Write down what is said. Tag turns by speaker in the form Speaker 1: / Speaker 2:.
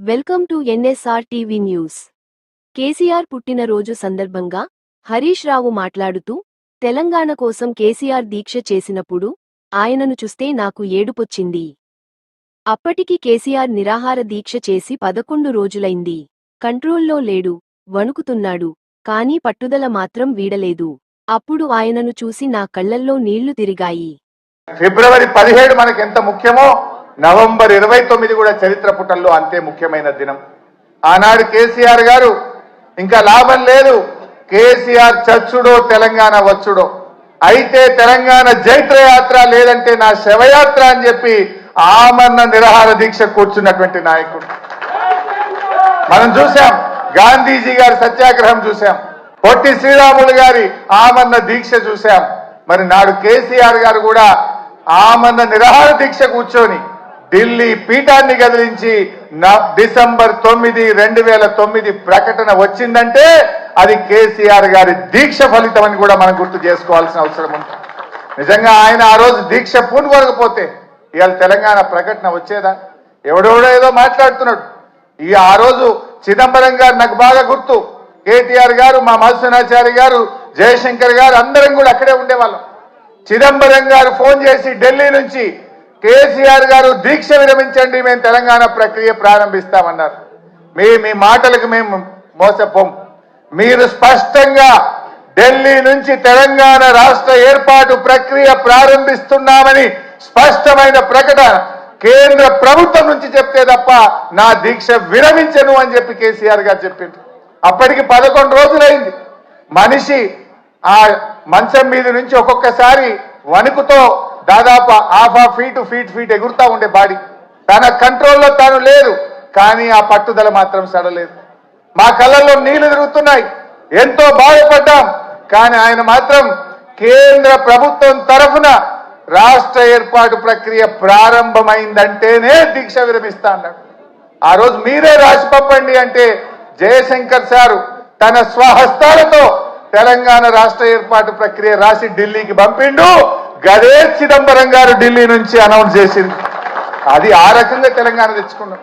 Speaker 1: Welcome to NSR TV news. KCR పుట్టినరోజు సందర్భంగా హరీష్ రావు మాట్లాడుతూ, తెలంగాణ కోసం కేసీఆర్ దీక్ష చేసినప్పుడు ఆయనను చూస్తే నాకు ఏడుపొచ్చింది. అప్పటికి కేసీఆర్ నిరాహార దీక్ష చేసి 11 రోజులైంది. కంట్రోల్లో లేడు, వణుకుతున్నాడు, కానీ పట్టుదల మాత్రం వీడలేదు. అప్పుడు ఆయనను చూసి నా కళ్లల్లో నీళ్లు తిరిగాయి.
Speaker 2: ఫిబ్రవరి 17 మనకెంత ముఖ్యమో నవంబర్ 29 కూడా చరిత్ర పుటల్లో అంతే ముఖ్యమైన దినం. ఆనాడు కేసీఆర్ గారు ఇంకా లాభం లేదు, కేసీఆర్ చచ్చుడో తెలంగాణ వచ్చుడో, అయితే తెలంగాణ జైత్రయాత్ర లేదంటే నా శవయాత్ర అని చెప్పి ఆమరణ నిరాహార దీక్ష కూర్చున్నటువంటి నాయకుడు మనం చూసాం. గాంధీజీ గారి సత్యాగ్రహం చూసాం, పొట్టి శ్రీరాములు గారి ఆమరణ దీక్ష చూసాం. మరి నాడు కేసీఆర్ గారు కూడా ఆమరణ నిరాహార దీక్ష కూర్చొని ఢిల్లీ పీఠాన్ని కదిలించి డిసెంబర్ 9, 2009 ప్రకటన వచ్చిందంటే అది కేసీఆర్ గారి దీక్ష ఫలితం అని కూడా మనం గుర్తు చేసుకోవాల్సిన అవసరం ఉంది. నిజంగా ఆయన ఆ రోజు దీక్ష పూనుకోకపోతే ఇవాళ తెలంగాణ ప్రకటన వచ్చేదా? ఎవడెవడో ఏదో మాట్లాడుతున్నాడు. ఆ రోజు చిదంబరం గారు నాకు బాగా గుర్తు, కేటీఆర్ గారు, మా మధుసూనాచారి గారు, జయశంకర్ గారు అందరం కూడా అక్కడే ఉండేవాళ్ళం. చిదంబరం గారు ఫోన్ చేసి ఢిల్లీ నుంచి కేసీఆర్ గారు దీక్ష విరమించండి, మేము తెలంగాణ ప్రక్రియ ప్రారంభిస్తామన్నారు. మీ మాటలకు మేము మోసపోం. మీరు స్పష్టంగా ఢిల్లీ నుంచి తెలంగాణ రాష్ట్ర ఏర్పాటు ప్రక్రియ ప్రారంభిస్తున్నామని స్పష్టమైన ప్రకటన కేంద్ర ప్రభుత్వం నుంచి చెప్తే తప్ప నా దీక్ష విరమించను అని చెప్పి కేసీఆర్ గారు చెప్పింది. అప్పటికి 11 రోజులైంది. మనిషి ఆ మంచం మీద నుంచి ఒక్కొక్కసారి వణుకుతో దాదాపు ½ ఫీట్ ఎగురుతా ఉండే బాడీ. తన కంట్రోల్లో తాను లేదు, కానీ ఆ పట్టుదల మాత్రం సడలేదు. మా కళ్ళల్లో నీళ్లు తిరుగుతున్నాయి, ఎంతో బాధపడ్డాం. కానీ ఆయన మాత్రం కేంద్ర ప్రభుత్వం తరఫున రాష్ట్ర ఏర్పాటు ప్రక్రియ ప్రారంభమైందంటేనే దీక్ష విరమిస్తా అన్నాడు. ఆ రోజు మీరే రాసి పంపండి అంటే జయశంకర్ సారు తన స్వహస్తాలతో తెలంగాణ రాష్ట్ర ఏర్పాటు ప్రక్రియ రాసి ఢిల్లీకి పంపిండు. గదే చిదంబరం గారు ఢిల్లీ నుంచి అనౌన్స్ చేసింది. అది ఆ రకంగా తెలంగాణ తెచ్చుకున్నాం.